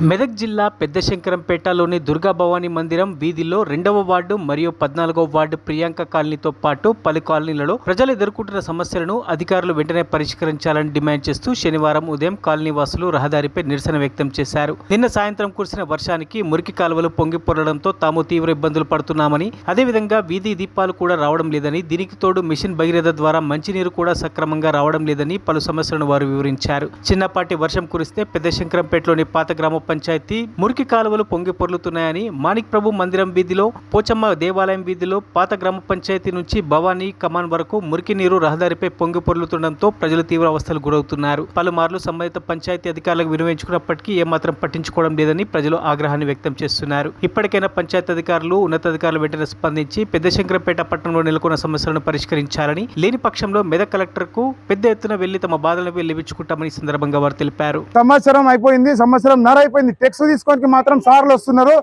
మెదక్ జిల్లా పెద్దశంకరంపేటలోని దుర్గా భవానీ మందిరం వీధిలో 2వ వార్డు మరియు 14వ వార్డు ప్రియాంక కాలనీతో పాటు పలు కాలనీలలో ప్రజలు ఎదుర్కొంటున్న సమస్యలను అధికారులు వెంటనే పరిష్కరించాలని డిమాండ్ చేస్తూ శనివారం ఉదయం కాలనీవాసులు రహదారిపై నిరసన వ్యక్తం చేశారు. నిన్న సాయంత్రం కురిసిన వర్షానికి మురికి కాలువలు పొంగి పొరలడంతో తాము తీవ్ర ఇబ్బందులు పడుతున్నామని, అదేవిధంగా వీధి దీపాలు కూడా రావడం లేదని, దీనికి తోడు మిషన్ భగీరథ ద్వారా మంచినీరు కూడా సక్రమంగా రావడం లేదని పలు సమస్యలను వారు వివరించారు. చిన్నపాటి వర్షం కురిస్తే పెద్దశంకరంపేటలోని పాత గ్రామ పంచాయతీ మురికి కాలువలు పొంగి పొర్లుతున్నాయని, మాణిక్ ప్రభు మందిరం వీధిలో, పోచమ్మ దేవాలయం వీధిలో, పాత గ్రామ పంచాయతీ నుంచి భవానీ కమాన్ వరకు మురికి నీరు రహదారిపై పొంగి పొర్లుతుండటంతో ప్రజలు తీవ్ర అవస్థలు గురవుతున్నారు. పలుమార్లు సంబంధిత పంచాయతీ అధికారులకు వినియోగించుకున్నప్పటికీ ఏమాత్రం పట్టించుకోవడం లేదని ప్రజలు ఆగ్రహాన్ని వ్యక్తం చేస్తున్నారు. ఇప్పటికైనా పంచాయతీ అధికారులు, ఉన్నతాధికారులు వెంటనే స్పందించి పెద్దశంకరంపేట పట్టణంలో నెలకొన్న సమస్యలను పరిష్కరించాలని, లేని పక్షంలో మెదక్ కలెక్టర్కు పెద్ద ఎత్తున వెళ్లి తమ బాధలను వెళ్లివిచ్చుకుంటామని సందర్భంగా వారు తెలిపారు. సంవత్సరం అయిపోయింది, సంవత్సరం నర అయిపోయింది. టెక్స్ తీసుకోవడానికి మాత్రం సార్లు వస్తున్నారు,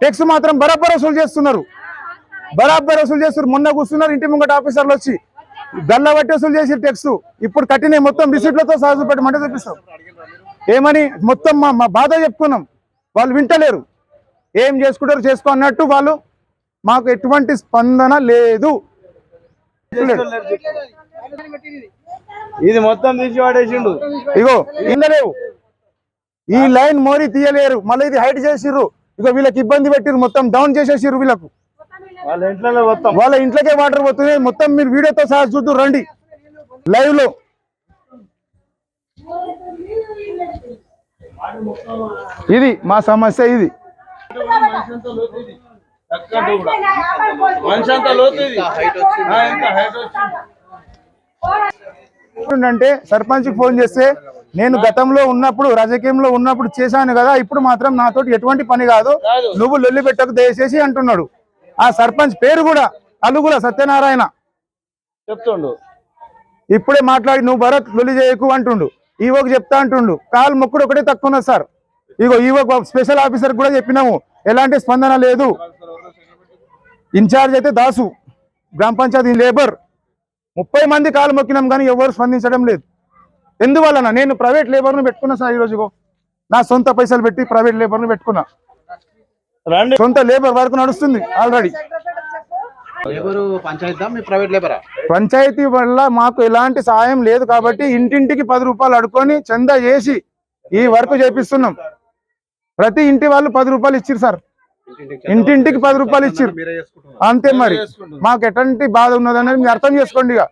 టెక్స్ మాత్రం బరాబర్ వసూలు చేస్తున్నారు. మొన్న కూర్చున్నారు ఇంటి ముంగట ఆఫీసర్లు వచ్చి గల్ల బట్టి వసూలు చేసి టెక్స్ ఇప్పుడు కట్టిన మొత్తం రిసిప్ట్లతో సాగు పెట్టమంటే చూపిస్తాం. ఏమని మొత్తం మా బాధ చెప్పుకున్నాం, వాళ్ళు వింటలేరు. ఏం చేసుకుంటారు చేసుకో అన్నట్టు వాళ్ళు, మాకు ఎటువంటి స్పందన లేదు. ఇది మొత్తం తీసి వాడేసిండు. ఇగో ఇందలేవు, ఈ లైన్ మోరీ తీయలేరు, మళ్ళీ ఇది హైట్ చేసిర్రు. ఇగో వీళ్ళకి ఇబ్బంది పెట్టిర్రు, మొత్తం డౌన్ చేసేసిర్రు. వీళ్ళకు వాళ్ళ ఇంట్లోకే వాటర్ పోతున్నాయి. మొత్తం మీరు వీడియోతో సహా చూద్దు రండి లైవ్ లో. ఇది మా సమస్య. ఇది అంటే సర్పంచ్కి ఫోన్ చేస్తే, నేను గతంలో ఉన్నప్పుడు రాజకీయంలో ఉన్నప్పుడు చేశాను కదా, ఇప్పుడు మాత్రం నాతోటి ఎటువంటి పని కాదు, నువ్వు లొల్లి పెట్టకు దయచేసి అంటున్నాడు. ఆ సర్పంచ్ పేరు కూడా అలుగుల సత్యనారాయణ చెప్తుండు. ఇప్పుడే మాట్లాడి నువ్వు భరత్ లొల్లి చేయకు అంటుండు. ఈవోకి చెప్తా అంటుండు. కాలు మొక్కుడు ఒకటే తక్కువ ఉన్నది సార్. ఇగో ఈవో స్పెషల్ ఆఫీసర్ కూడా చెప్పినాము, ఎలాంటి స్పందన లేదు. ఇన్ఛార్జ్ అయితే దాసు, గ్రామ పంచాయతీ లేబర్ 30 మంది కాలు మొక్కినాం కానీ ఎవరు స్పందించడం లేదు. ఎందువలన నేను ప్రైవేట్ లేబర్ను పెట్టుకున్నా సార్. ఈ రోజుకో నా సొంత పైసలు పెట్టి ప్రైవేట్ లేబర్ను పెట్టుకున్నా. సొంత లేబర్ వరకు నడుస్తుంది ఆల్రెడీ. పంచాయతీ వల్ల మాకు ఎలాంటి సాయం లేదు కాబట్టి ఇంటింటికి 10 రూపాయలు అడుకొని చందా చేసి ఈ వర్క్ చేపిస్తున్నాం. ప్రతి ఇంటి వాళ్ళు 10 రూపాయలు ఇచ్చిరు సార్, ఇంటింటికి 10 రూపాయలు ఇచ్చిరు. అంతే మరి మాకు ఎటువంటి బాధ ఉన్నదనేది మీరు అర్థం చేసుకోండి. ఇక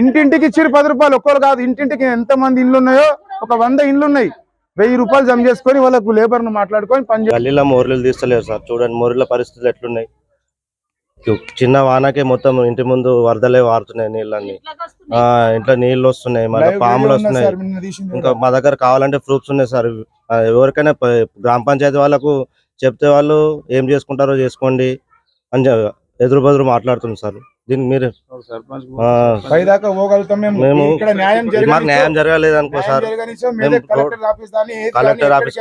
ఇంటింటికి ఇచ్చిరు 10 రూపాయలు. ఒక్కరు కాదు, ఇంటింటికి ఎంతమంది ఇండ్లు ఉన్నాయో ఒక 100 ఇండ్లు ఉన్నాయి. 1000 రూపాయలు జమ చేసుకొని వాళ్ళకు లేబర్ ను మాట్లాడుకొని పని. గల్లీలో మోరీలు తీస్తలేరు సార్. చూడండి మోరీల పరిస్థితులు ఎట్లున్నాయి. చిన్న వానకే మొత్తం ఇంటి ముందు వరదలే వారుతున్నాయి, నీళ్ళన్నీ ఇంట్లో నీళ్ళు వస్తున్నాయి, మళ్ళీ పాములు వస్తున్నాయి. ఇంకా మా దగ్గర కావాలంటే ప్రూఫ్స్ ఉన్నాయి సార్. ఎవరికైనా గ్రామ పంచాయతీ వాళ్ళకు చెప్తే వాళ్ళు ఏం చేసుకుంటారో చేసుకోండి అని ఎదురు బదురు మాట్లాడుతుంది సార్. దీనికి మీరు మేము మాకు న్యాయం జరగలేదు అనుకో సార్, మేము కలెక్టర్ ఆఫీస్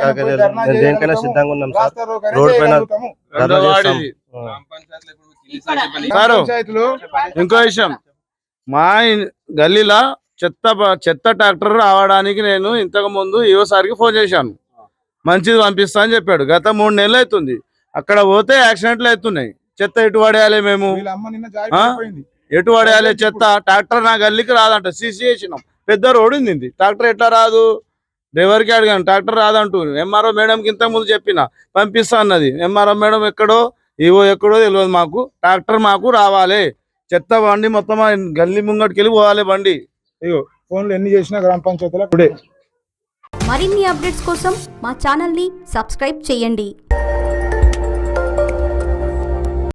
దేనికైనా సిద్ధంగా ఉన్నాం సార్. రోడ్ పైన ఇంకో విషయం, మా గల్లీలో చెత్త ట్రాక్టర్ రావడానికి నేను ఇంతకు ముందు ఈవోసారికి ఫోన్ చేశాను. మంచిది పంపిస్తా అని చెప్పాడు. గత 3 నెలలు అవుతుంది. అక్కడ పోతే యాక్సిడెంట్లు అవుతున్నాయి. చెత్త ఎటు పడేయాలి, మేము ఎటు పడేయాలి చెత్త? ట్రాక్టర్ నా గల్లీకి రాదంట. సీసీ చేసినాం, పెద్ద రోడ్ ఉంది, ట్రాక్టర్ ఎట్లా రాదు? డ్రైవర్కి అడిగాను, ట్రాక్టర్ రాదంటూ. ఎంఆర్ఓ మేడంకి ఇంతకు ముందు చెప్పిన పంపిస్తా అన్నది. ఎంఆర్ఓ మేడం ఎక్కడో ఈవో ఎక్కడో తెలియదు మాకు. ట్రాక్టర్ మాకు రావాలి, చెత్త బండి మొత్తం గల్లీ ముంగటికి వెళ్ళి పోవాలి బండి. ఇగో ఫోన్లు ఎన్ని చేసినా గ్రామ పంచాయతీలో టుడే. మరిన్ని అప్డేట్స్ కోసం మా ఛానల్ని సబ్స్క్రైబ్ చేయండి.